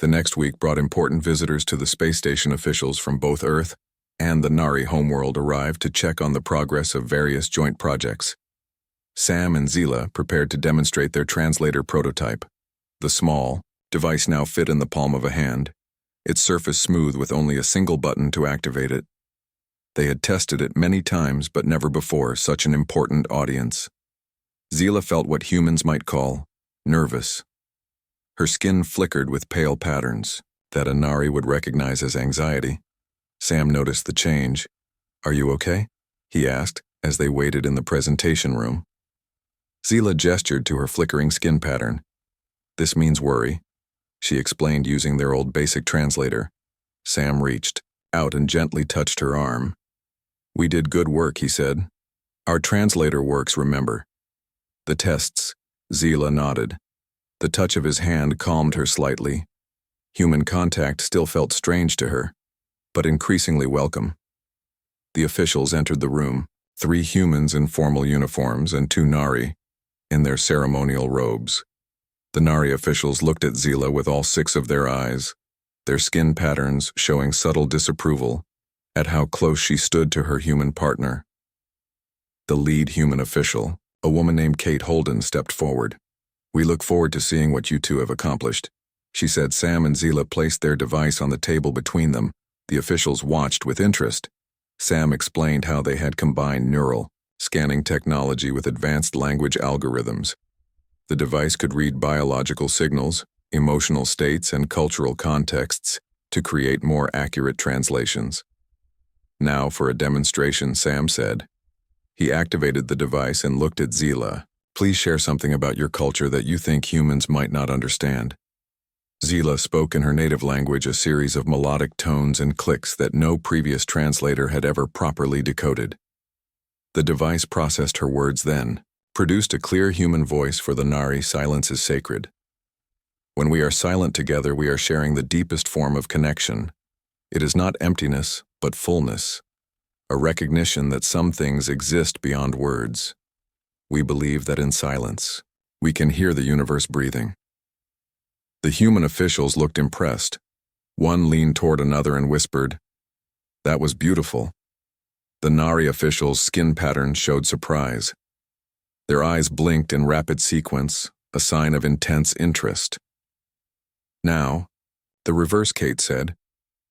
The next week brought important visitors to the space station. Officials from both Earth and the Nari homeworld arrived to check on the progress of various joint projects. Sam and Zila prepared to demonstrate their translator prototype. The small device now fit in the palm of a hand, its surface smooth with only a single button to activate it. They had tested it many times, but never before such an important audience. Zila felt what humans might call nervous. Her skin flickered with pale patterns that a Nari would recognize as anxiety. Sam noticed the change. "Are you okay?" he asked as they waited in the presentation room. Zila gestured to her flickering skin pattern. "This means worry," she explained using their old basic translator. Sam reached out and gently touched her arm. "We did good work," he said. "Our translator works, remember." "The tests," Zila nodded. The touch of his hand calmed her slightly. Human contact still felt strange to her, but increasingly welcome. The officials entered the room, 3 humans in formal uniforms and 2 Nari in their ceremonial robes. The Nari officials looked at Zila with all 6 of their eyes, their skin patterns showing subtle disapproval at how close she stood to her human partner. The lead human official, a woman named Kate Holden, stepped forward. "We look forward to seeing what you two have accomplished," she said. Sam and Zila placed their device on the table between them. The officials watched with interest. Sam explained how they had combined neural scanning technology with advanced language algorithms. The device could read biological signals, emotional states, and cultural contexts to create more accurate translations. "Now for a demonstration," Sam said. He activated the device and looked at Zila. "Please share something about your culture that you think humans might not understand." Zila spoke in her native language, a series of melodic tones and clicks that no previous translator had ever properly decoded. The device processed her words, then produced a clear human voice for the Nari. "Silence is sacred. When we are silent together, we are sharing the deepest form of connection. It is not emptiness, but fullness, a recognition that some things exist beyond words. We believe that in silence, we can hear the universe breathing." The human officials looked impressed. One leaned toward another and whispered, "That was beautiful." The Nari officials' skin patterns showed surprise. Their eyes blinked in rapid sequence, a sign of intense interest. "Now, the reverse," Kate said.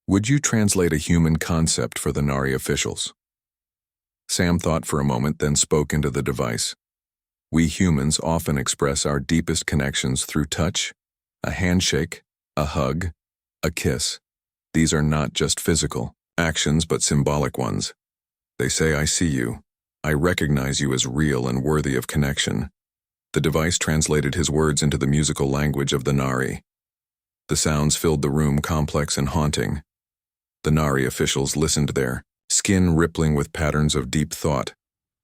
"Would you translate a human concept for the Nari officials?" Sam thought for a moment, then spoke into the device. "We humans often express our deepest connections through touch, a handshake, a hug, a kiss. These are not just physical actions, but symbolic ones. They say, 'I see you. I recognize you as real and worthy of connection.'" The device translated his words into the musical language of the Nari. The sounds filled the room, complex and haunting. The Nari officials listened, their skin rippling with patterns of deep thought.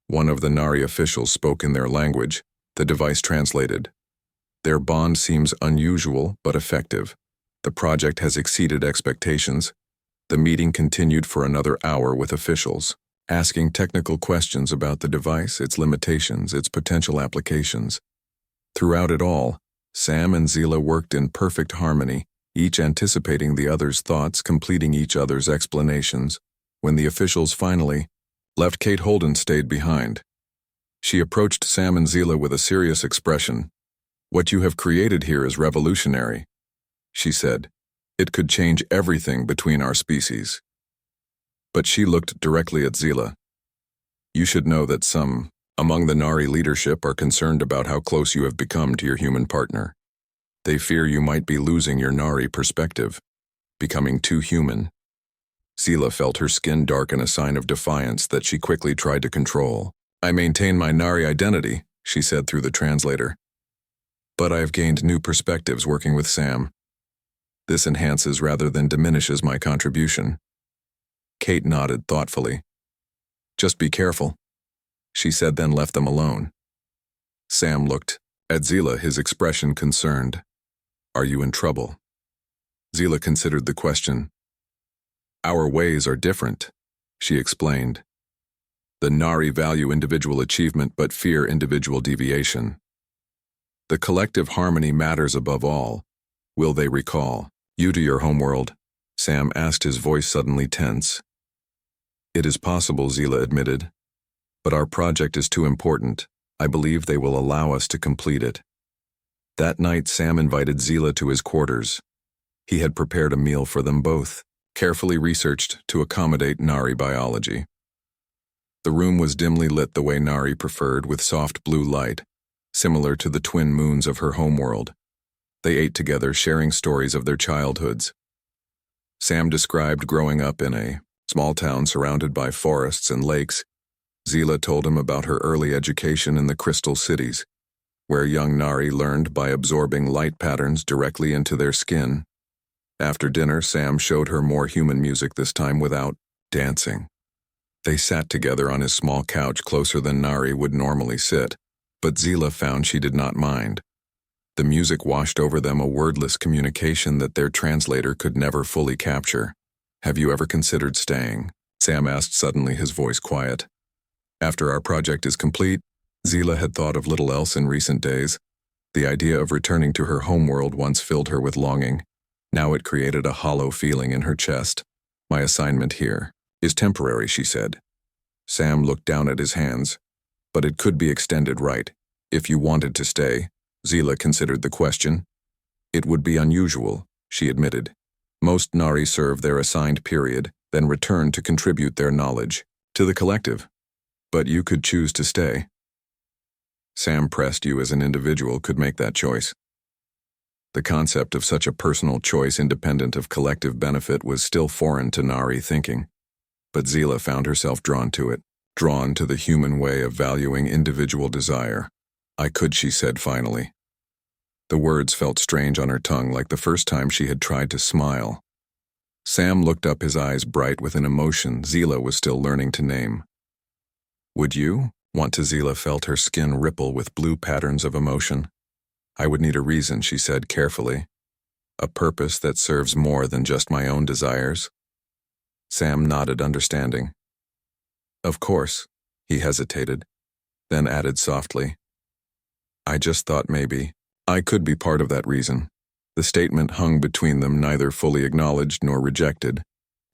One of the Nari officials spoke in their language. The device translated. "Their bond seems unusual but effective. The project has exceeded expectations." The meeting continued for another hour with officials asking technical questions about the device, its limitations, its potential applications. Throughout it all, Sam and Zila worked in perfect harmony, each anticipating the other's thoughts, completing each other's explanations. When the officials finally left, Kate Holden stayed behind. She approached Sam and Zila with a serious expression. "What you have created here is revolutionary," she said. "It could change everything between our species." But she looked directly at Zila. "You should know that some among the Nari leadership are concerned about how close you have become to your human partner. They fear you might be losing your Nari perspective, becoming too human." Zila felt her skin darken, a sign of defiance that she quickly tried to control. "I maintain my Nari identity," she said through the translator. "But I have gained new perspectives working with Sam. This enhances rather than diminishes my contribution." Kate nodded thoughtfully. "Just be careful," she said, then left them alone. Sam looked at Zila, his expression concerned. "Are you in trouble?" Zila considered the question. "Our ways are different," she explained. "The Nari value individual achievement but fear individual deviation. The collective harmony matters above all. Will they recall?" You to your homeworld, Sam asked, his voice suddenly tense. It is possible, Zila admitted. But our project is too important. I believe they will allow us to complete it. That night, Sam invited Zila to his quarters. He had prepared a meal for them both, carefully researched to accommodate Nari biology. The room was dimly lit the way Nari preferred, with soft blue light, similar to the twin moons of her homeworld. They ate together, sharing stories of their childhoods. Sam described growing up in a small town surrounded by forests and lakes. Zila told him about her early education in the Crystal Cities, where young Nari learned by absorbing light patterns directly into their skin. After dinner, Sam showed her more human music, this time without dancing. They sat together on his small couch, closer than Nari would normally sit, but Zila found she did not mind. The music washed over them, a wordless communication that their translator could never fully capture. Have you ever considered staying? Sam asked suddenly, his voice quiet. After our project is complete, Zila had thought of little else in recent days. The idea of returning to her homeworld once filled her with longing. Now it created a hollow feeling in her chest. My assignment here is temporary, she said. Sam looked down at his hands. But it could be extended, right? If you wanted to stay. Zila considered the question. It would be unusual, she admitted. Most Nari serve their assigned period, then return to contribute their knowledge to the collective. But you could choose to stay. Sam pressed, you as an individual could make that choice. The concept of such a personal choice independent of collective benefit was still foreign to Nari thinking. But Zila found herself drawn to it, drawn to the human way of valuing individual desire. I could, she said finally. The words felt strange on her tongue, like the first time she had tried to smile. Sam looked up, his eyes bright with an emotion Zila was still learning to name. Would you want to? Zila felt her skin ripple with blue patterns of emotion. I would need a reason, she said carefully. A purpose that serves more than just my own desires. Sam nodded, understanding. Of course, he hesitated, then added softly. I just thought maybe I could be part of that reason. The statement hung between them, neither fully acknowledged nor rejected.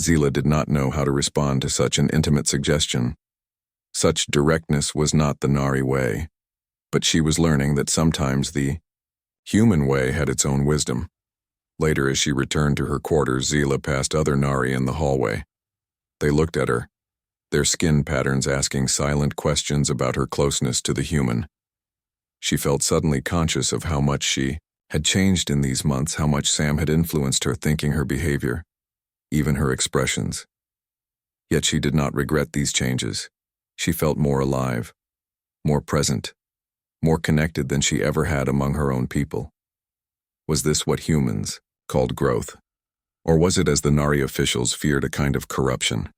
Zila did not know how to respond to such an intimate suggestion. Such directness was not the Nari way, but she was learning that sometimes the human way had its own wisdom. Later, as she returned to her quarters, Zila passed other Nari in the hallway. They looked at her, their skin patterns asking silent questions about her closeness to the human. She felt suddenly conscious of how much she had changed in these months, how much Sam had influenced her thinking, her behavior, even her expressions. Yet she did not regret these changes. She felt more alive, more present, more connected than she ever had among her own people. Was this what humans called growth? Or was it, as the Nari officials feared, a kind of corruption?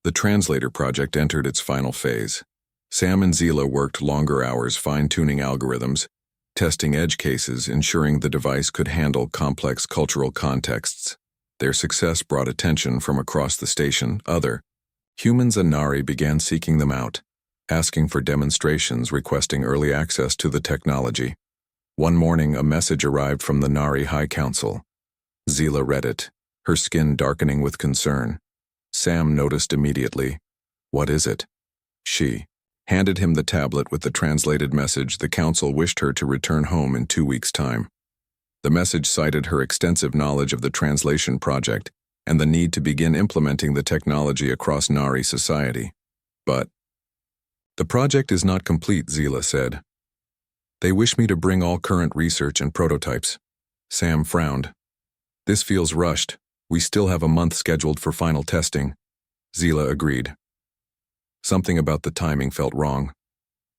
The translator project entered its final phase. Sam and Zila worked longer hours, fine-tuning algorithms, testing edge cases, ensuring the device could handle complex cultural contexts. Their success brought attention from across the station. Other humans and Nari began seeking them out, asking for demonstrations, requesting early access to the technology. One morning, a message arrived from the Nari High Council. Zila read it, her skin darkening with concern. Sam noticed immediately. What is it? She handed him the tablet with the translated message. The council wished her to return home in 2 weeks' time. The message cited her extensive knowledge of the translation project and the need to begin implementing the technology across Nari society. But the project is not complete, Zila said. They wish me to bring all current research and prototypes. Sam frowned. This feels rushed. We still have a month scheduled for final testing. Zila agreed. Something about the timing felt wrong,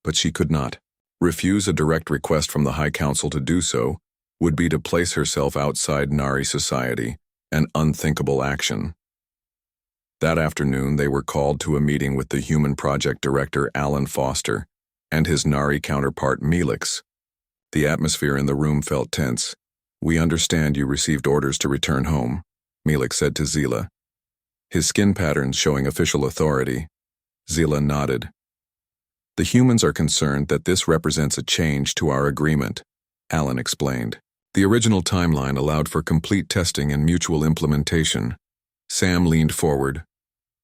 but she could not refuse a direct request from the High Council. To do so would be to place herself outside Nari society, an unthinkable action. That afternoon, they were called to a meeting with the Human Project Director Alan Foster and his Nari counterpart Melix. The atmosphere in the room felt tense. We understand you received orders to return home, Melix said to Zila, his skin patterns showing official authority. Zila nodded. The humans are concerned that this represents a change to our agreement, Alan explained. The original timeline allowed for complete testing and mutual implementation. Sam leaned forward.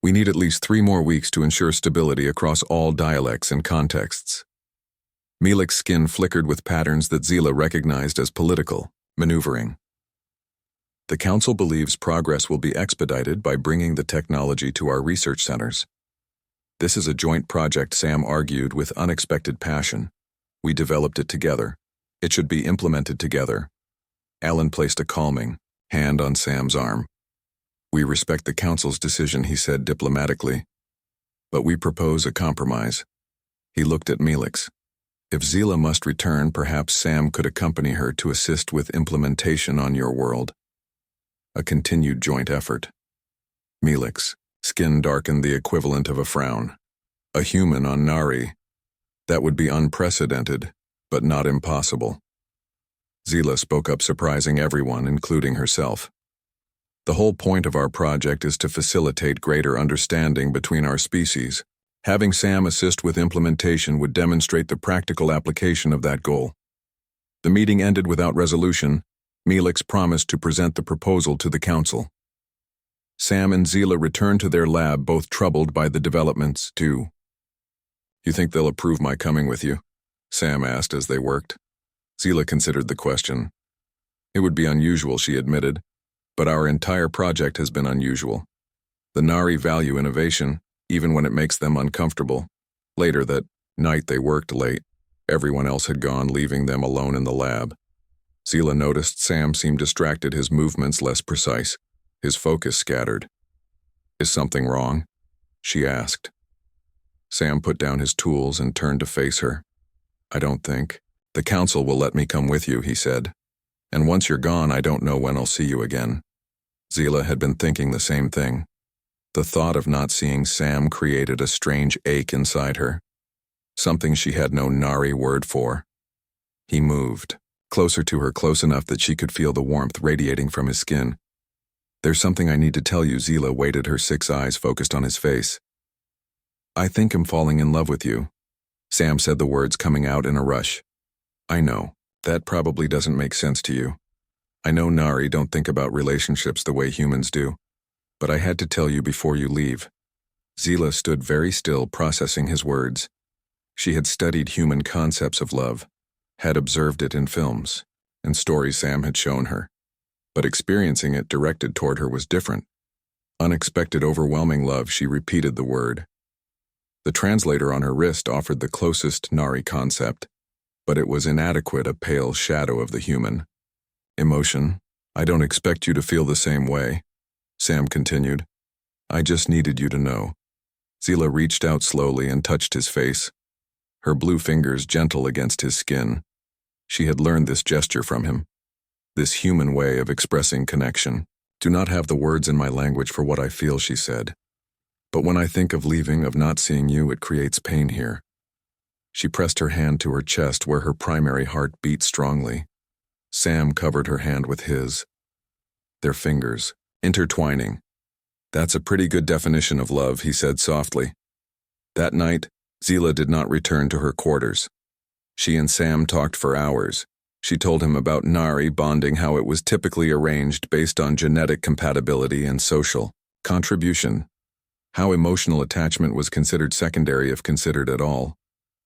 We need at least 3 more weeks to ensure stability across all dialects and contexts. Melik's skin flickered with patterns that Zila recognized as political maneuvering. The Council believes progress will be expedited by bringing the technology to our research centers. This is a joint project, Sam argued with unexpected passion. We developed it together. It should be implemented together. Alan placed a calming hand on Sam's arm. We respect the Council's decision, he said diplomatically. But we propose a compromise. He looked at Melix. If Zila must return, perhaps Sam could accompany her to assist with implementation on your world. A continued joint effort. Melix, skin darkened the equivalent of a frown. A human on Nari. That would be unprecedented, but not impossible. Zila spoke up, surprising everyone, including herself. The whole point of our project is to facilitate greater understanding between our species. Having Sam assist with implementation would demonstrate the practical application of that goal. The meeting ended without resolution. Melix promised to present the proposal to the Council. Sam and Zila returned to their lab, both troubled by the developments, too. You think they'll approve my coming with you? Sam asked as they worked. Zila considered the question. It would be unusual, she admitted, but our entire project has been unusual. The Nari value innovation, even when it makes them uncomfortable. Later that night they worked late. Everyone else had gone, leaving them alone in the lab. Zila noticed Sam seemed distracted, his movements less precise, his focus scattered. Is something wrong? She asked. Sam put down his tools and turned to face her. I don't think. The Council will let me come with you, he said. And once you're gone, I don't know when I'll see you again. Zila had been thinking the same thing. The thought of not seeing Sam created a strange ache inside her. Something she had no Nari word for. He moved, closer to her, close enough that she could feel the warmth radiating from his skin. There's something I need to tell you, Zila waited, her 6 eyes focused on his face. I think I'm falling in love with you. Sam said, the words coming out in a rush. I know, that probably doesn't make sense to you. I know Nari don't think about relationships the way humans do. But I had to tell you before you leave. Zila stood very still, processing his words. She had studied human concepts of love, had observed it in films, and stories Sam had shown her. But experiencing it directed toward her was different. Unexpected, overwhelming love, she repeated the word. The translator on her wrist offered the closest Nari concept, but it was inadequate, a pale shadow of the human. Emotion, I don't expect you to feel the same way. Sam continued. I just needed you to know. Zila reached out slowly and touched his face, her blue fingers gentle against his skin. She had learned this gesture from him. This human way of expressing connection. Do not have the words in my language for what I feel, she said. But when I think of leaving, of not seeing you, it creates pain here. She pressed her hand to her chest where her primary heart beat strongly. Sam covered her hand with his. Their fingers intertwining. That's a pretty good definition of love, he said softly. That night, Zila did not return to her quarters. She and Sam talked for hours. She told him about Nari bonding, how it was typically arranged based on genetic compatibility and social contribution, how emotional attachment was considered secondary if considered at all.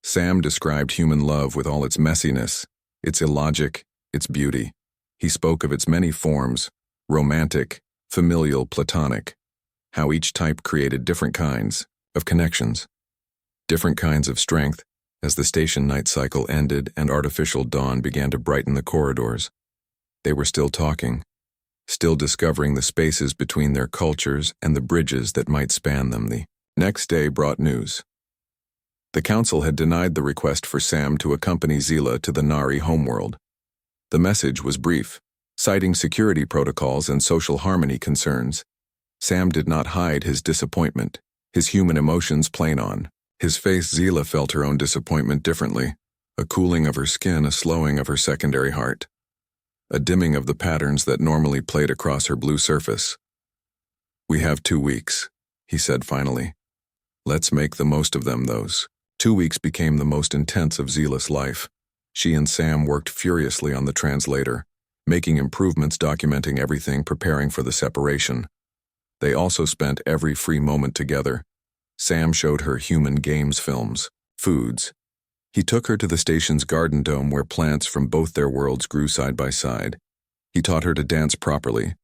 Sam described human love with all its messiness, its illogic, its beauty. He spoke of its many forms, romantic, familial, platonic, how each type created different kinds of connections, different kinds of strength. As the station night cycle ended and artificial dawn began to brighten the corridors, they were still talking, still discovering the spaces between their cultures and the bridges that might span them. The next day brought news. The Council had denied the request for Sam to accompany Zila to the Nari homeworld. The message was brief, citing security protocols and social harmony concerns. Sam did not hide his disappointment, his human emotions plain on his face. Zila felt her own disappointment differently, a cooling of her skin, a slowing of her secondary heart, a dimming of the patterns that normally played across her blue surface. We have 2 weeks, he said finally. Let's make the most of them. Those 2 weeks became the most intense of Zila's life. She and Sam worked furiously on the translator, making improvements, documenting everything, preparing for the separation. They also spent every free moment together. Sam showed her human games films, foods. He took her to the station's garden dome where plants from both their worlds grew side by side. He taught her to dance properly,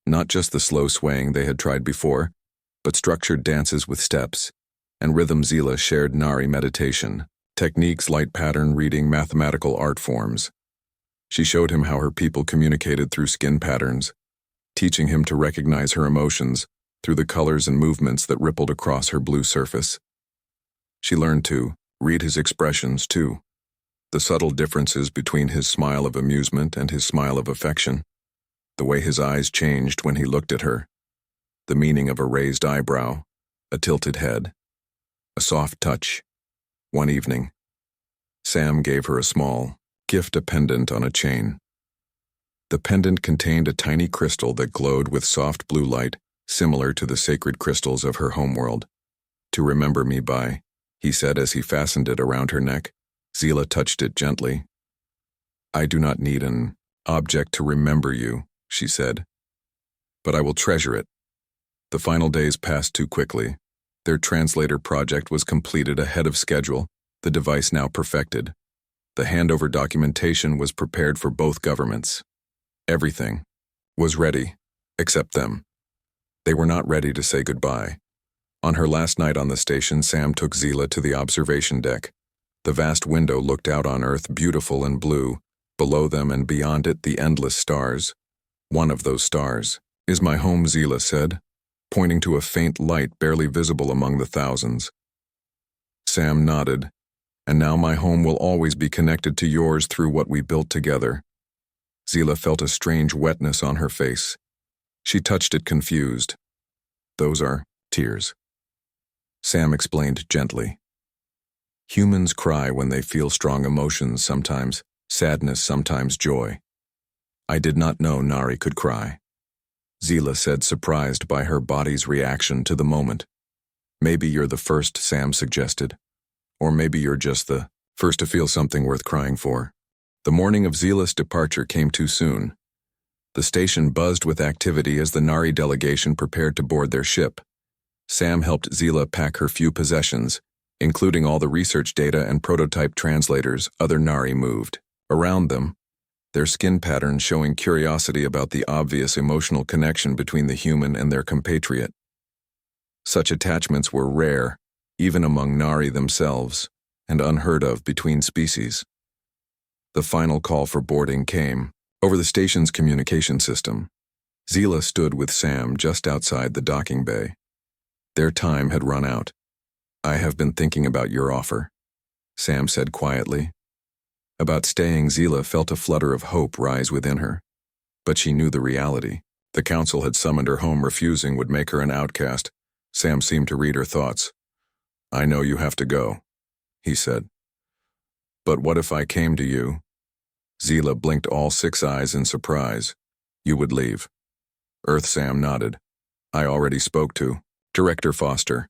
not just the slow swaying they had tried before, but structured dances with steps and rhythm. Zila shared Nari meditation, techniques, light pattern reading, mathematical art forms. She showed him how her people communicated through skin patterns, teaching him to recognize her emotions through the colors and movements that rippled across her blue surface. She learned to read his expressions too, the subtle differences between his smile of amusement and his smile of affection, the way his eyes changed when he looked at her, the meaning of a raised eyebrow, a tilted head, a soft touch. One evening, Sam gave her a small gift, a pendant on a chain. The pendant contained a tiny crystal that glowed with soft blue light, similar to the sacred crystals of her homeworld. "To remember me by," he said as he fastened it around her neck. Zila touched it gently. "I do not need an object to remember you," she said, "but I will treasure it." The final days passed too quickly. Their translator project was completed ahead of schedule, the device now perfected. The handover documentation was prepared for both governments. Everything was ready, except them. They were not ready to say goodbye. On her last night on the station, Sam took Zila to the observation deck. The vast window looked out on Earth, beautiful and blue. Below them and beyond it, the endless stars. "One of those stars is my home," Zila said, pointing to a faint light barely visible among the thousands. Sam nodded. "And now my home will always be connected to yours through what we built together." Zila felt a strange wetness on her face. She touched it, confused. "Those are tears." Sam explained gently. "Humans cry when they feel strong emotions, sometimes sadness, sometimes joy. I did not know Nari could cry," Zila said, surprised by her body's reaction to the moment. "Maybe you're the first," Sam suggested. "Or maybe you're just the first to feel something worth crying for." The morning of Zila's departure came too soon. The station buzzed with activity as the Nari delegation prepared to board their ship. Sam helped Zila pack her few possessions, including all the research data and prototype translators. Other Nari moved around them, their skin patterns showing curiosity about the obvious emotional connection between the human and their compatriot. Such attachments were rare, even among Nari themselves, and unheard of between species. The final call for boarding came over the station's communication system. Zila stood with Sam just outside the docking bay. Their time had run out. "I have been thinking about your offer," Sam said quietly. About staying, Zila felt a flutter of hope rise within her. But she knew the reality. The council had summoned her home. Refusing would make her an outcast. Sam seemed to read her thoughts. "I know you have to go," he said. "But what if I came to you?" Zila blinked, all 6 eyes in surprise. "You would leave?" Earth. Sam nodded. "I already spoke to Director Foster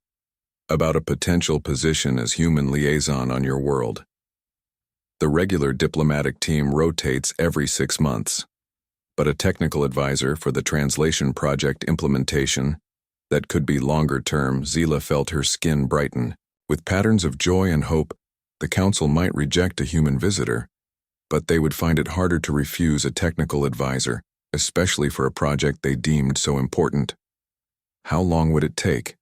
about a potential position as human liaison on your world. The regular diplomatic team rotates every 6 months, but a technical advisor for the translation project implementation that could be longer term." Zila felt her skin brighten. With patterns of joy and hope, the council might reject a human visitor, but they would find it harder to refuse a technical advisor, especially for a project they deemed so important. How long would it take?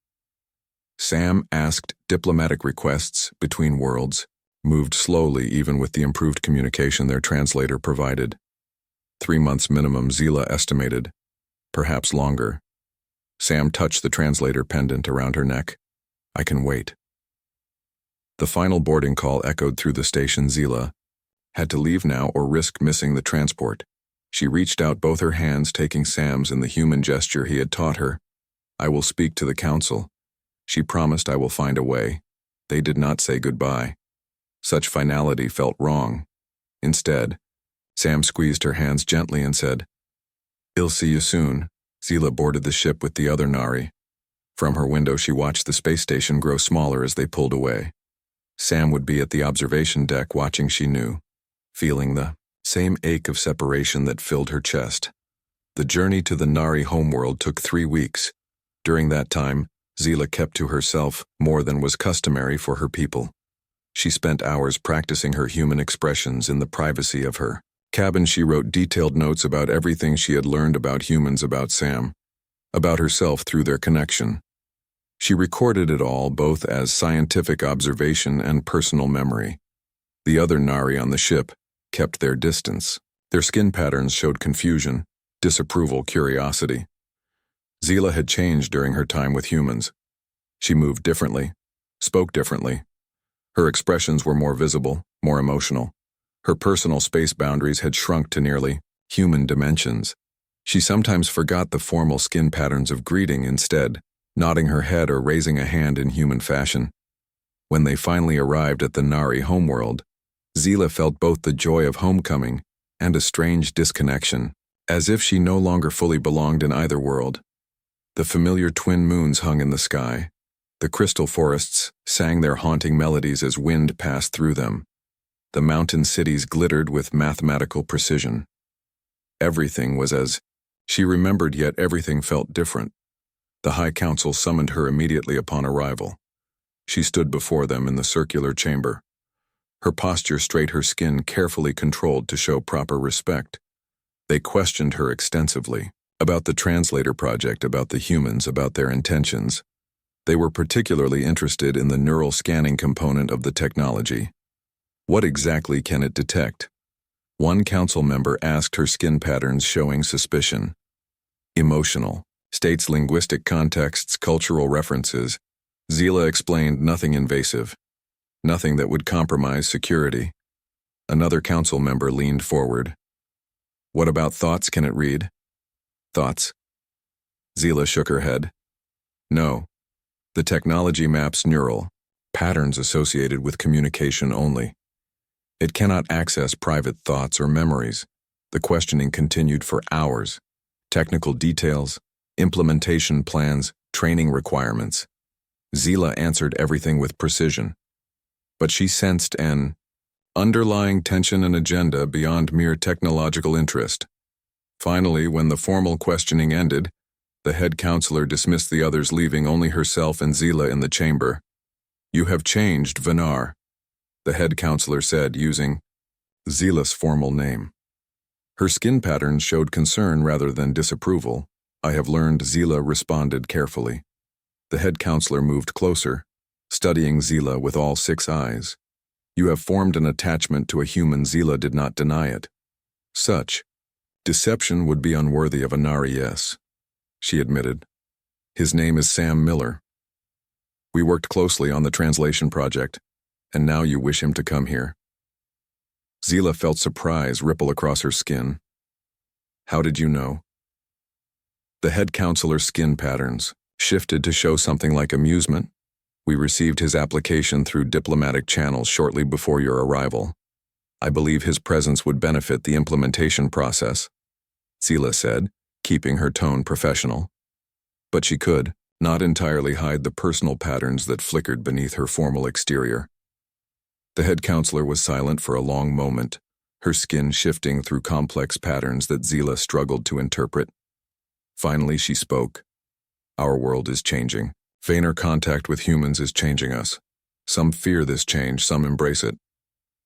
Sam asked diplomatic requests between worlds, moved slowly even with the improved communication their translator provided. 3 months minimum, Zila estimated, perhaps longer. Sam touched the translator pendant around her neck. "I can wait." The final boarding call echoed through the station. Zila had to leave now or risk missing the transport. She reached out both her hands, taking Sam's in the human gesture he had taught her. "I will speak to the council." She promised, "I will find a way." They did not say goodbye. Such finality felt wrong. Instead, Sam squeezed her hands gently and said, "I'll see you soon." Zila boarded the ship with the other Nari. From her window, she watched the space station grow smaller as they pulled away. Sam would be at the observation deck watching, she knew, feeling the same ache of separation that filled her chest. The journey to the Nari homeworld took 3 weeks. During that time, Zila kept to herself more than was customary for her people. She spent hours practicing her human expressions in the privacy of her cabin. She wrote detailed notes about everything she had learned about humans, about Sam, about herself through their connection. She recorded it all both as scientific observation and personal memory. The other Nari on the ship kept their distance. Their skin patterns showed confusion, disapproval, curiosity. Zila had changed during her time with humans. She moved differently, spoke differently. Her expressions were more visible, more emotional. Her personal space boundaries had shrunk to nearly human dimensions. She sometimes forgot the formal skin patterns of greeting, instead nodding her head or raising a hand in human fashion. When they finally arrived at the Nari homeworld, Zila felt both the joy of homecoming and a strange disconnection, as if she no longer fully belonged in either world. The familiar twin moons hung in the sky. The crystal forests sang their haunting melodies as wind passed through them. The mountain cities glittered with mathematical precision. Everything was as she remembered, yet everything felt different. The High Council summoned her immediately upon arrival. She stood before them in the circular chamber. Her posture straight, her skin carefully controlled to show proper respect. They questioned her extensively about the translator project, about the humans, about their intentions. They were particularly interested in the neural scanning component of the technology. What exactly can it detect? One council member asked, her skin patterns showing suspicion. Emotional, states linguistic contexts, cultural references. Zila explained, nothing invasive, nothing that would compromise security. Another council member leaned forward. What about thoughts? Can it read? Thoughts? Zila shook her head. No. The technology maps neural patterns associated with communication only. It cannot access private thoughts or memories. The questioning continued for hours. Technical details, implementation plans, training requirements. Zila answered everything with precision. But she sensed an underlying tension and agenda beyond mere technological interest. Finally, when the formal questioning ended, the head counselor dismissed the others, leaving only herself and Zila in the chamber. You have changed, Vinar, the head counselor said, using Zila's formal name. Her skin patterns showed concern rather than disapproval. I have learned, Zila responded carefully. The head counselor moved closer, studying Zila with all 6 eyes. You have formed an attachment to a human. Zila did not deny it. Such deception would be unworthy of a Nari, yes, she admitted. His name is Sam Miller. We worked closely on the translation project, and now you wish him to come here. Zila felt surprise ripple across her skin. How did you know? The head counselor's skin patterns shifted to show something like amusement. We received his application through diplomatic channels shortly before your arrival. I believe his presence would benefit the implementation process, Zila said, keeping her tone professional. But she could not entirely hide the personal patterns that flickered beneath her formal exterior. The head counselor was silent for a long moment, her skin shifting through complex patterns that Zila struggled to interpret. Finally, she spoke. Our world is changing. Feigner contact with humans is changing us. Some fear this change, some embrace it.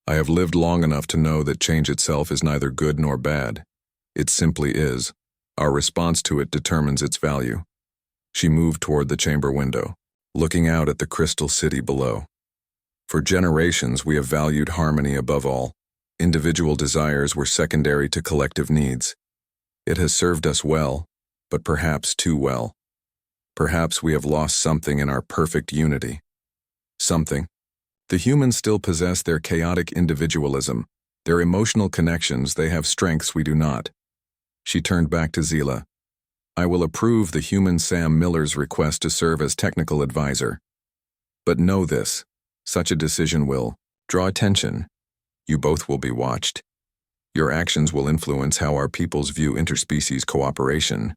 I have lived long enough to know that change itself is neither good nor bad. It simply is. Our response to it determines its value. She moved toward the chamber window, looking out at the crystal city below. For generations, we have valued harmony above all. Individual desires were secondary to collective needs. It has served us well, but perhaps too well. Perhaps we have lost something in our perfect unity. Something. The humans still possess their chaotic individualism, their emotional connections. They have strengths we do not. She turned back to Zila. I will approve the human Sam Miller's request to serve as technical advisor. But know this, such a decision will draw attention. You both will be watched. Your actions will influence how our peoples view interspecies cooperation.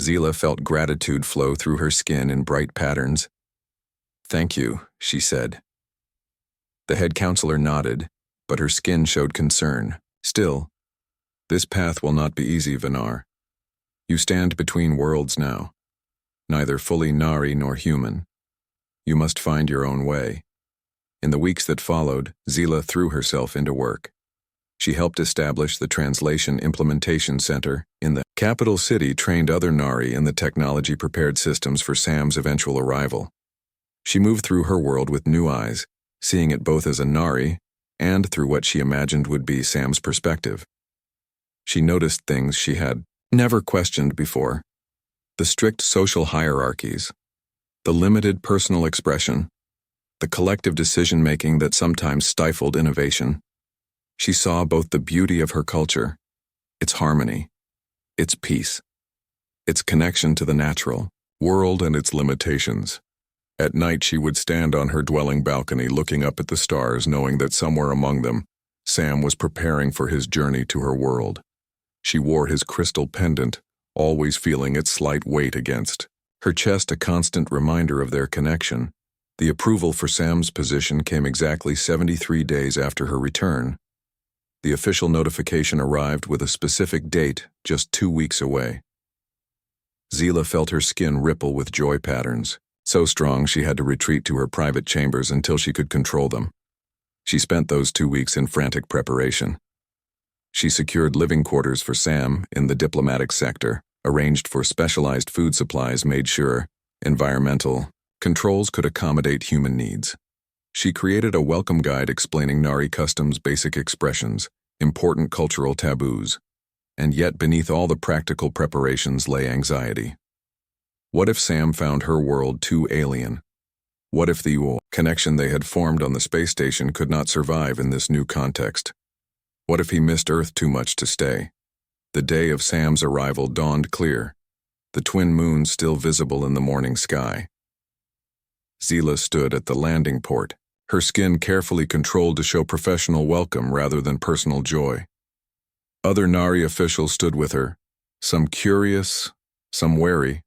Zila felt gratitude flow through her skin in bright patterns. Thank you, she said. The head counselor nodded, but her skin showed concern. Still, this path will not be easy, Vinar. You stand between worlds now, neither fully Nari nor human. You must find your own way. In the weeks that followed, Zila threw herself into work. She helped establish the Translation Implementation Center in the capital city, trained other Nari in the technology-prepared systems for Sam's eventual arrival. She moved through her world with new eyes, seeing it both as a Nari and through what she imagined would be Sam's perspective. She noticed things she had never questioned before: the strict social hierarchies, the limited personal expression, the collective decision-making that sometimes stifled innovation. She saw both the beauty of her culture, its harmony, its peace, its connection to the natural world, and its limitations. At night she would stand on her dwelling balcony looking up at the stars, knowing that somewhere among them, Sam was preparing for his journey to her world. She wore his crystal pendant, always feeling its slight weight against her chest, a constant reminder of their connection. The approval for Sam's position came exactly 73 days after her return. The official notification arrived with a specific date, just 2 weeks away. Zila felt her skin ripple with joy patterns, so strong she had to retreat to her private chambers until she could control them. She spent those 2 weeks in frantic preparation. She secured living quarters for Sam in the diplomatic sector, arranged for specialized food supplies, made sure environmental controls could accommodate human needs. She created a welcome guide explaining Nari customs' basic expressions, important cultural taboos, and yet beneath all the practical preparations lay anxiety. What if Sam found her world too alien? What if the connection they had formed on the space station could not survive in this new context? What if he missed Earth too much to stay? The day of Sam's arrival dawned clear, the twin moons still visible in the morning sky. Zila stood at the landing port, her skin carefully controlled to show professional welcome rather than personal joy. Other Nari officials stood with her, some curious, some wary,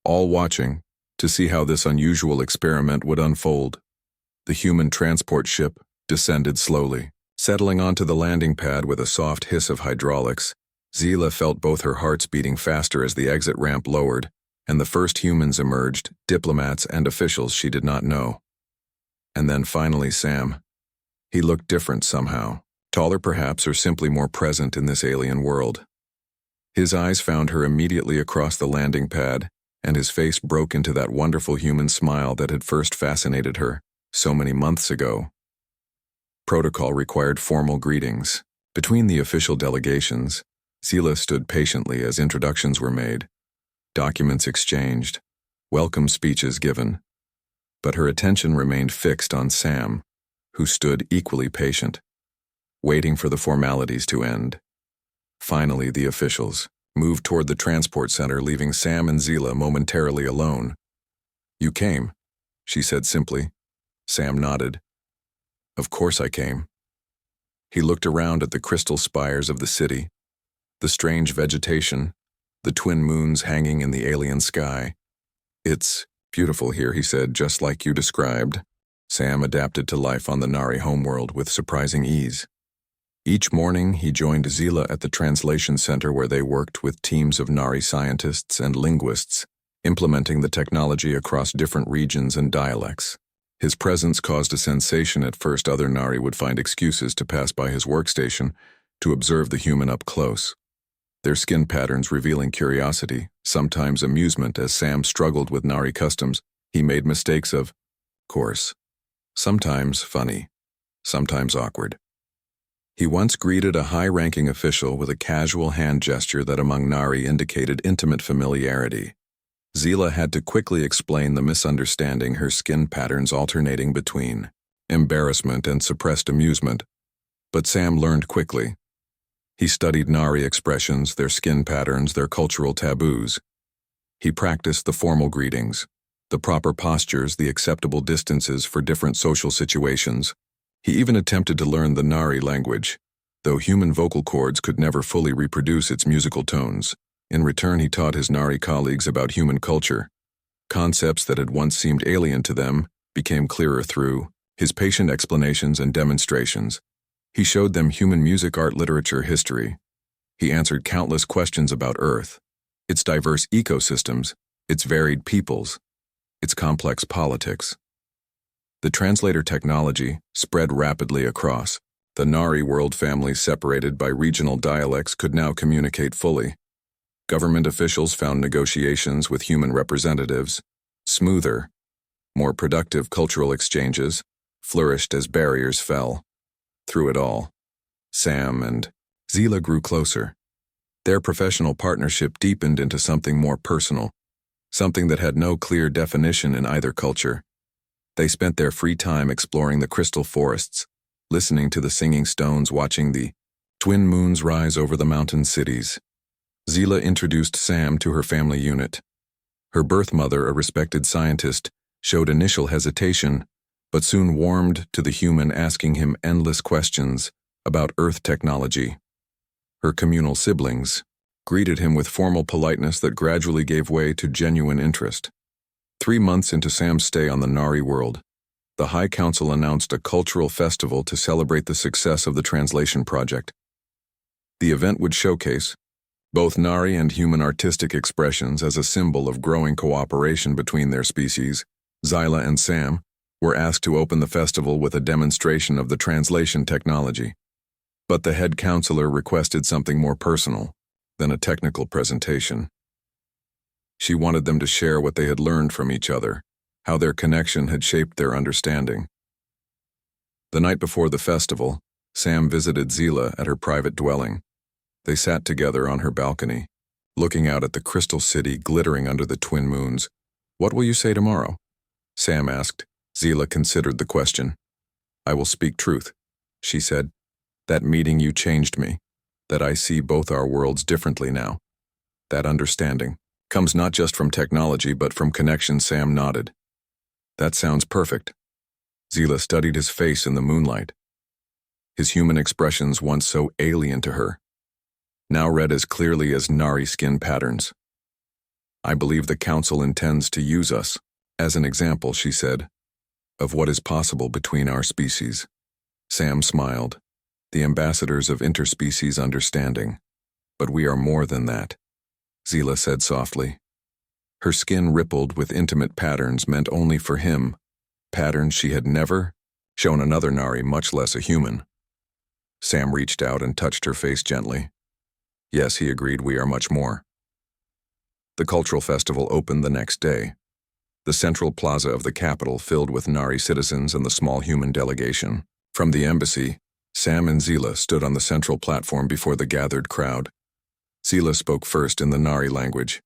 all watching to see how this unusual experiment would unfold. The human transport ship descended slowly, settling onto the landing pad with a soft hiss of hydraulics. Zila felt both her hearts beating faster as the exit ramp lowered, and the first humans emerged, diplomats and officials she did not know. And then finally Sam. He looked different somehow, taller perhaps, or simply more present in this alien world. His eyes found her immediately across the landing pad, and his face broke into that wonderful human smile that had first fascinated her so many months ago. Protocol required formal greetings. Between the official delegations, Zila stood patiently as introductions were made, documents exchanged, welcome speeches given. But her attention remained fixed on Sam, who stood equally patient, waiting for the formalities to end. Finally, the officials moved toward the transport center, leaving Sam and Zila momentarily alone. "You came," she said simply. Sam nodded. "Of course I came." He looked around at the crystal spires of the city, the strange vegetation, the twin moons hanging in the alien sky. "It's beautiful here," he said, "just like you described." Sam adapted to life on the Nari homeworld with surprising ease. Each morning, he joined Zila at the translation center, where they worked with teams of Nari scientists and linguists, implementing the technology across different regions and dialects. His presence caused a sensation at first. Other Nari would find excuses to pass by his workstation to observe the human up close, their skin patterns revealing curiosity, sometimes amusement. As Sam struggled with Nari customs, he made mistakes, of course, sometimes funny, sometimes awkward. He once greeted a high-ranking official with a casual hand gesture that among Nari indicated intimate familiarity. Zila had to quickly explain the misunderstanding, her skin patterns alternating between embarrassment and suppressed amusement. But Sam learned quickly. He studied Nari expressions, their skin patterns, their cultural taboos. He practiced the formal greetings, the proper postures, the acceptable distances for different social situations. He even attempted to learn the Nari language, though human vocal cords could never fully reproduce its musical tones. In return, he taught his Nari colleagues about human culture. Concepts that had once seemed alien to them became clearer through his patient explanations and demonstrations. He showed them human music, art, literature, history. He answered countless questions about Earth, its diverse ecosystems, its varied peoples, its complex politics. The translator technology spread rapidly across. The Nari world families separated by regional dialects could now communicate fully. Government officials found negotiations with human representatives smoother. More productive cultural exchanges flourished as barriers fell. Through it all, Sam and Zila grew closer. Their professional partnership deepened into something more personal, something that had no clear definition in either culture. They spent their free time exploring the crystal forests, listening to the singing stones, watching the twin moons rise over the mountain cities. Zila introduced Sam to her family unit. Her birth mother, a respected scientist, showed initial hesitation, but soon warmed to the human, asking him endless questions about Earth technology. Her communal siblings greeted him with formal politeness that gradually gave way to genuine interest. 3 months into Sam's stay on the Nari world, the High Council announced a cultural festival to celebrate the success of the translation project. The event would showcase both Nari and human artistic expressions as a symbol of growing cooperation between their species. Zila and Sam were asked to open the festival with a demonstration of the translation technology. But the head counselor requested something more personal than a technical presentation. She wanted them to share what they had learned from each other, how their connection had shaped their understanding. The night before the festival, Sam visited Zila at her private dwelling. They sat together on her balcony, looking out at the crystal city glittering under the twin moons. "What will you say tomorrow?" Sam asked. Zila considered the question. "I will speak truth," she said. "That meeting you changed me, that I see both our worlds differently now. That understanding comes not just from technology but from connection." Sam nodded. "That sounds perfect." Zila studied his face in the moonlight. His human expressions, once so alien to her, now read as clearly as Nari skin patterns. "I believe the Council intends to use us as an example," she said, "of what is possible between our species." Sam smiled. "The ambassadors of interspecies understanding. But we are more than that," Zila said softly. Her skin rippled with intimate patterns meant only for him, patterns she had never shown another Nari, much less a human. Sam reached out and touched her face gently. "Yes," he agreed, "we are much more." The cultural festival opened the next day. The central plaza of the capital filled with Nari citizens and the small human delegation. From the embassy, Sam and Zila stood on the central platform before the gathered crowd. Zila spoke first in the Nari language.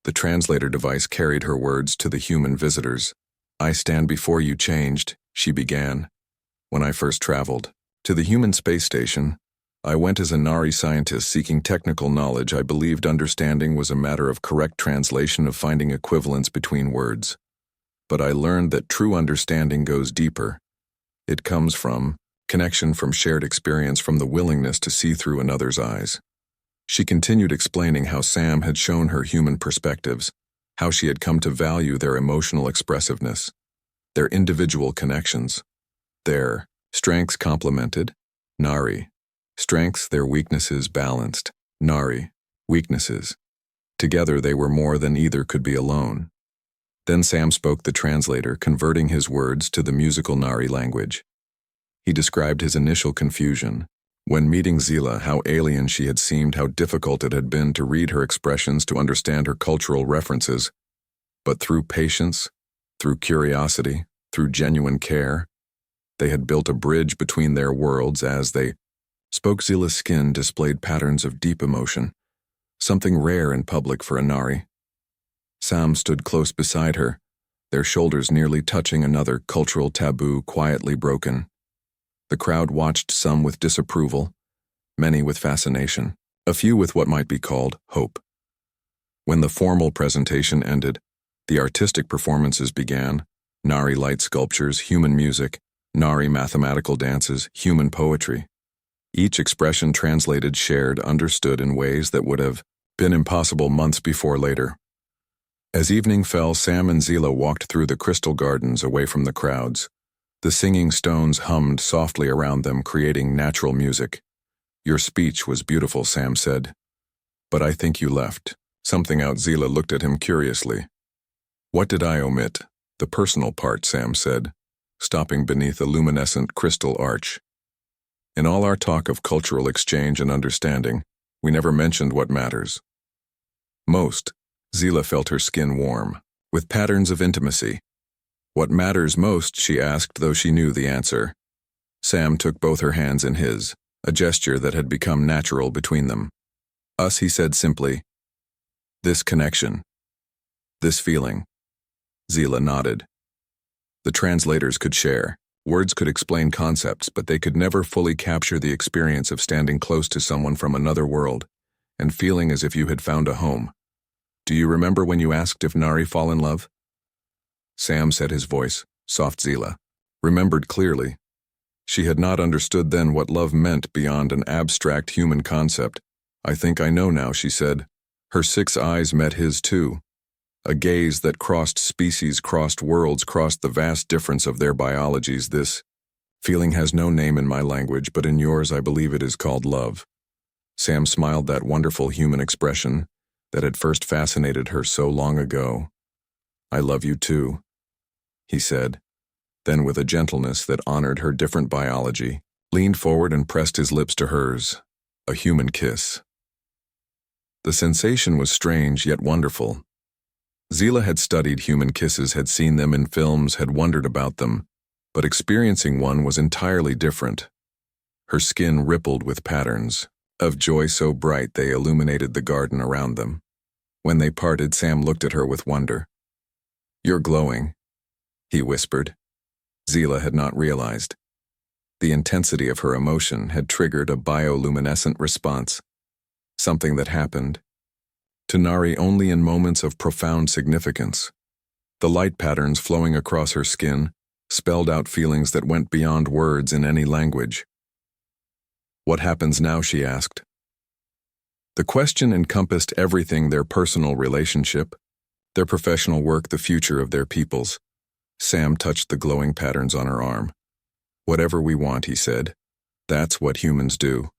The translator device carried her words to the human visitors. "I stand before you changed," she began. "When I first traveled to the human space station, I went as a Nari scientist seeking technical knowledge. I believed understanding was a matter of correct translation, of finding equivalence between words. But I learned that true understanding goes deeper. It comes from connection, from shared experience, from the willingness to see through another's eyes." She continued explaining how Sam had shown her human perspectives, how she had come to value their emotional expressiveness, their individual connections. Their strengths complemented Nari strengths, their weaknesses balanced Nari weaknesses. Together they were more than either could be alone. Then Sam spoke, the translator converting his words to the musical Nari language. He described his initial confusion when meeting Zila, how alien she had seemed, how difficult it had been to read her expressions, to understand her cultural references. But through patience, through curiosity, through genuine care, they had built a bridge between their worlds. As they spoke, Zila's skin displayed patterns of deep emotion, something rare in public for a Nari. Sam stood close beside her, their shoulders nearly touching, another cultural taboo quietly broken. The crowd watched, some with disapproval, many with fascination, a few with what might be called hope. When the formal presentation ended, the artistic performances began: Nari light sculptures, human music, Nari mathematical dances, human poetry. Each expression translated, shared, understood in ways that would have been impossible months before. Later, as evening fell, Sam and Zila walked through the crystal gardens away from the crowds. The singing stones hummed softly around them, creating natural music. "Your speech was beautiful," Sam said. "But I think you left something out." Zila looked at him curiously. "What did I omit?" "The personal part," Sam said, stopping beneath a luminescent crystal arch. "In all our talk of cultural exchange and understanding, we never mentioned what matters most." Zila felt her skin warm, with patterns of intimacy. "What matters most?" she asked, though she knew the answer. Sam took both her hands in his, a gesture that had become natural between them. "Us," he said simply. "This connection. This feeling." Zila nodded. The translators could share. Words could explain concepts, but they could never fully capture the experience of standing close to someone from another world and feeling as if you had found a home. "Do you remember when you asked if Nari fall in love?" Sam said, his voice soft. Zila remembered clearly. She had not understood then what love meant beyond an abstract human concept. "I think I know now," she said. Her 6 eyes met his too. A gaze that crossed species, crossed worlds, crossed the vast difference of their biologies. "This feeling has no name in my language, but in yours I believe it is called love." Sam smiled, that wonderful human expression that had first fascinated her so long ago. "I love you too," he said, then with a gentleness that honored her different biology, leaned forward and pressed his lips to hers. A human kiss. The sensation was strange yet wonderful. Zila had studied human kisses, had seen them in films, had wondered about them, but experiencing one was entirely different. Her skin rippled with patterns of joy so bright they illuminated the garden around them. When they parted, Sam looked at her with wonder. "You're glowing," he whispered. Zila had not realized. The intensity of her emotion had triggered a bioluminescent response, something that happened to Nari only in moments of profound significance. The light patterns flowing across her skin spelled out feelings that went beyond words in any language. "What happens now?" she asked. The question encompassed everything: their personal relationship, their professional work, the future of their peoples. Sam touched the glowing patterns on her arm. "Whatever we want," he said. "That's what humans do.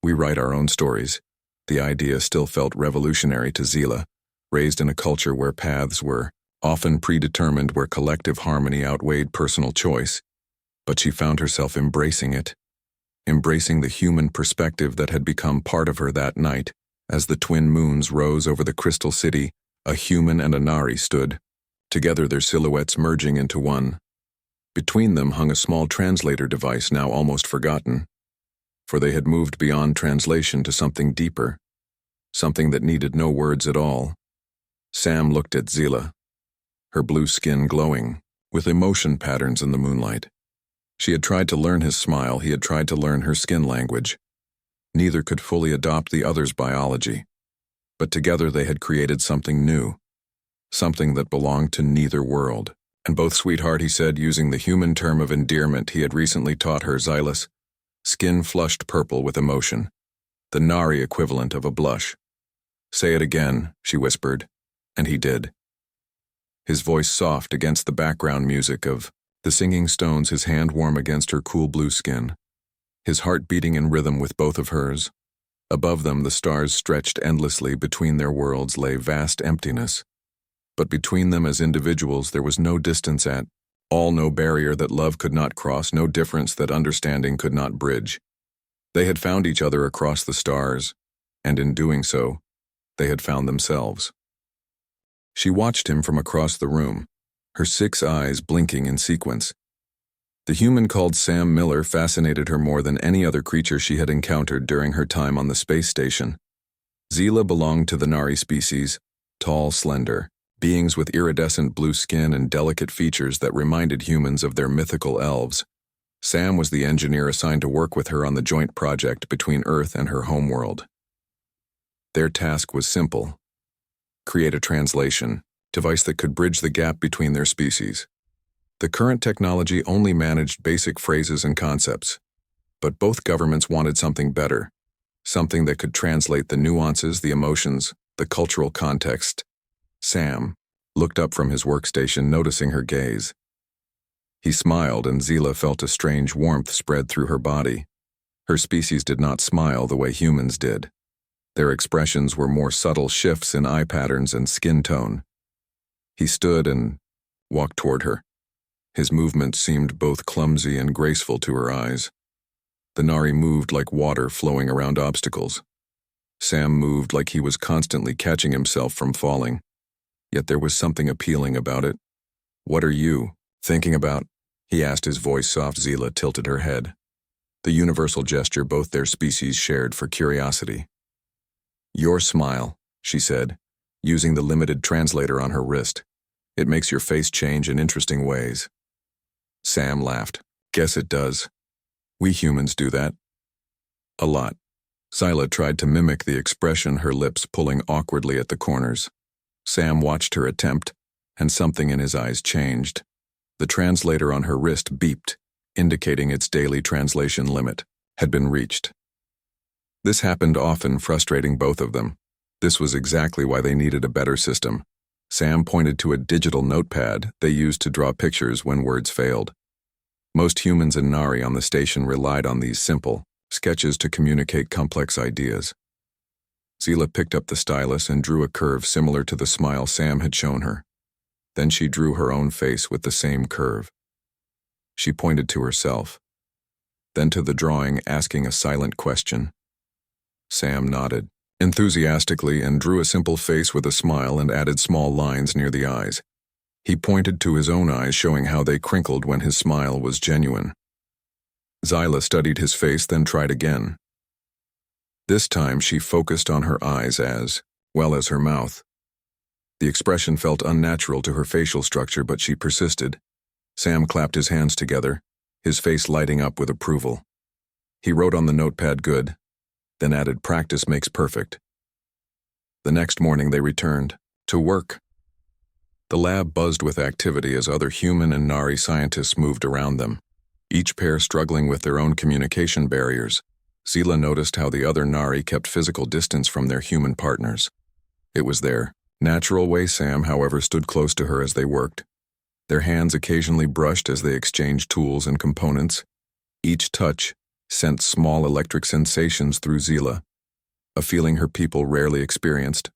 We write our own stories." The idea still felt revolutionary to Zila, raised in a culture where paths were often predetermined, where collective harmony outweighed personal choice. But she found herself embracing it, embracing the human perspective that had become part of her that night. As the twin moons rose over the crystal city, a human and a Nari stood, together, their silhouettes merging into one. Between them hung a small translator device, now almost forgotten, for they had moved beyond translation to something deeper, something that needed no words at all. Sam looked at Zila, her blue skin glowing with emotion patterns in the moonlight. She had tried to learn his smile, he had tried to learn her skin language. Neither could fully adopt the other's biology, but together they had created something new, something that belonged to neither world. "And both, sweetheart," he said, using the human term of endearment he had recently taught her. Zila's skin flushed purple with emotion, the Nari equivalent of a blush. "Say it again," she whispered, and he did. His voice soft against the background music of the singing stones, his hand warm against her cool blue skin, his heart beating in rhythm with both of hers. Above them, the stars stretched endlessly. Between their worlds lay vast emptiness. But between them as individuals there was no distance at all, no barrier that love could not cross, no difference that understanding could not bridge. They had found each other across the stars, and in doing so, they had found themselves. She watched him from across the room, her 6 eyes blinking in sequence. The human called Sam Miller fascinated her more than any other creature she had encountered during her time on the space station. Zila belonged to the Nari species, tall, slender, beings with iridescent blue skin and delicate features that reminded humans of their mythical elves. Sam was the engineer assigned to work with her on the joint project between Earth and her homeworld. Their task was simple: create a translation device that could bridge the gap between their species. The current technology only managed basic phrases and concepts, but both governments wanted something better, something that could translate the nuances, the emotions, the cultural context. Sam looked up from his workstation, noticing her gaze. He smiled, and Zila felt a strange warmth spread through her body. Her species did not smile the way humans did. Their expressions were more subtle shifts in eye patterns and skin tone. He stood and walked toward her. His movements seemed both clumsy and graceful to her eyes. The Nari moved like water flowing around obstacles. Sam moved like he was constantly catching himself from falling. Yet there was something appealing about it. "What are you thinking about?" he asked, his voice soft. Zila tilted her head. The universal gesture both their species shared for curiosity. "Your smile," she said, using the limited translator on her wrist. "It makes your face change in interesting ways." Sam laughed. "Guess it does. We humans do that. A lot." Zila tried to mimic the expression, her lips pulling awkwardly at the corners. Sam watched her attempt, and something in his eyes changed. The translator on her wrist beeped, indicating its daily translation limit had been reached. This happened often, frustrating both of them. This was exactly why they needed a better system. Sam pointed to a digital notepad they used to draw pictures when words failed. Most humans and Nari on the station relied on these simple sketches to communicate complex ideas. Zila picked up the stylus and drew a curve similar to the smile Sam had shown her. Then she drew her own face with the same curve. She pointed to herself, then to the drawing, asking a silent question. Sam nodded enthusiastically and drew a simple face with a smile and added small lines near the eyes. He pointed to his own eyes, showing how they crinkled when his smile was genuine. Zila studied his face, then tried again. This time she focused on her eyes as well as her mouth. The expression felt unnatural to her facial structure, but she persisted. Sam clapped his hands together, his face lighting up with approval. He wrote on the notepad, "Good," then added, "Practice makes perfect." The next morning they returned to work. The lab buzzed with activity as other human and Nari scientists moved around them, each pair struggling with their own communication barriers. Zila noticed how the other Nari kept physical distance from their human partners. It was their natural way. Sam, however, stood close to her as they worked. Their hands occasionally brushed as they exchanged tools and components. Each touch sent small electric sensations through Zila, a feeling her people rarely experienced.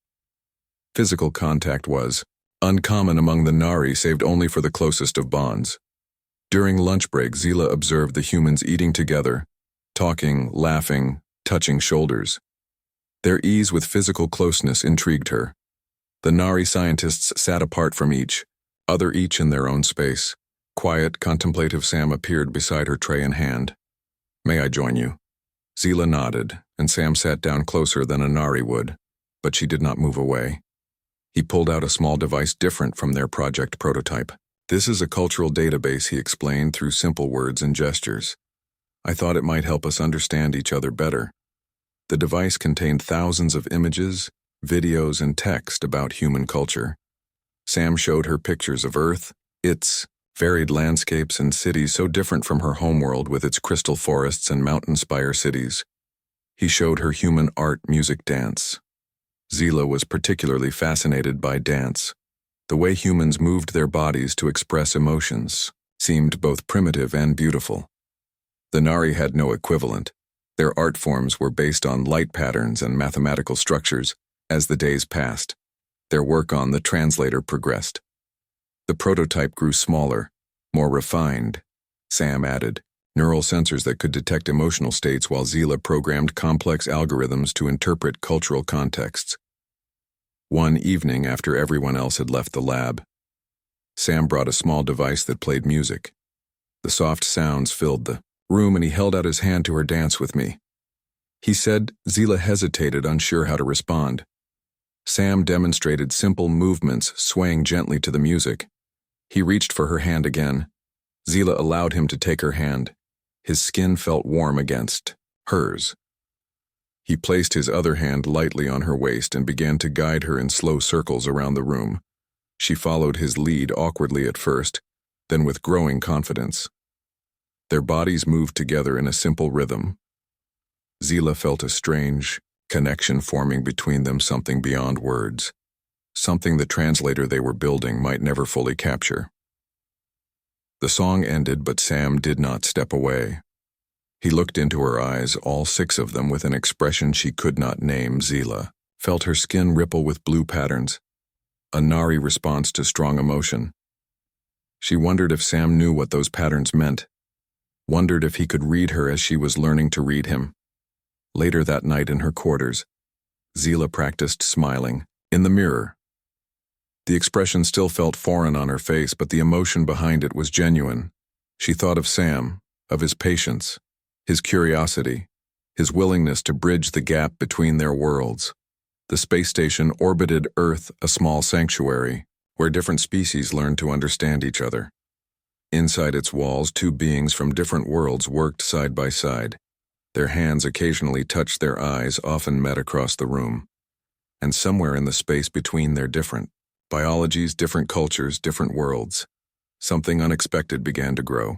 Physical contact was uncommon among the Nari, saved only for the closest of bonds. During lunch break, Zila observed the humans eating together, talking, laughing, touching shoulders. Their ease with physical closeness intrigued her. The Nari scientists sat apart from each in their own space. Quiet, contemplative, Sam appeared beside her, tray in hand. "May I join you?" Zila nodded, and Sam sat down closer than a Nari would, but she did not move away. He pulled out a small device different from their project prototype. "This is a cultural database," he explained through simple words and gestures. "I thought it might help us understand each other better." The device contained thousands of images, videos, and text about human culture. Sam showed her pictures of Earth, its varied landscapes and cities so different from her homeworld with its crystal forests and mountain spire cities. He showed her human art, music, dance. Zila was particularly fascinated by dance. The way humans moved their bodies to express emotions seemed both primitive and beautiful. The Nari had no equivalent. Their art forms were based on light patterns and mathematical structures. As the days passed, their work on the translator progressed. The prototype grew smaller, more refined. Sam added neural sensors that could detect emotional states, while Zila programmed complex algorithms to interpret cultural contexts. One evening, after everyone else had left the lab, Sam brought a small device that played music. The soft sounds filled the room, and he held out his hand to her. "Dance with me," he said. Zila hesitated, unsure how to respond. Sam demonstrated simple movements, swaying gently to the music. He reached for her hand again. Zila allowed him to take her hand. His skin felt warm against hers. He placed his other hand lightly on her waist and began to guide her in slow circles around the room. She followed his lead, awkwardly at first, then with growing confidence. Their bodies moved together in a simple rhythm. Zila felt a strange connection forming between them, something beyond words, something the translator they were building might never fully capture. The song ended, but Sam did not step away. He looked into her eyes, all 6 of them, with an expression she could not name. Zila felt her skin ripple with blue patterns, a Nari response to strong emotion. She wondered if Sam knew what those patterns meant, wondered if he could read her as she was learning to read him. Later that night in her quarters, Zila practiced smiling in the mirror. The expression still felt foreign on her face, but the emotion behind it was genuine. She thought of Sam, of his patience, his curiosity, his willingness to bridge the gap between their worlds. The space station orbited Earth, a small sanctuary, where different species learned to understand each other. Inside its walls, 2 beings from different worlds worked side by side. Their hands occasionally touched, their eyes often met across the room. And somewhere in the space between their different biologies, different cultures, different worlds, something unexpected began to grow.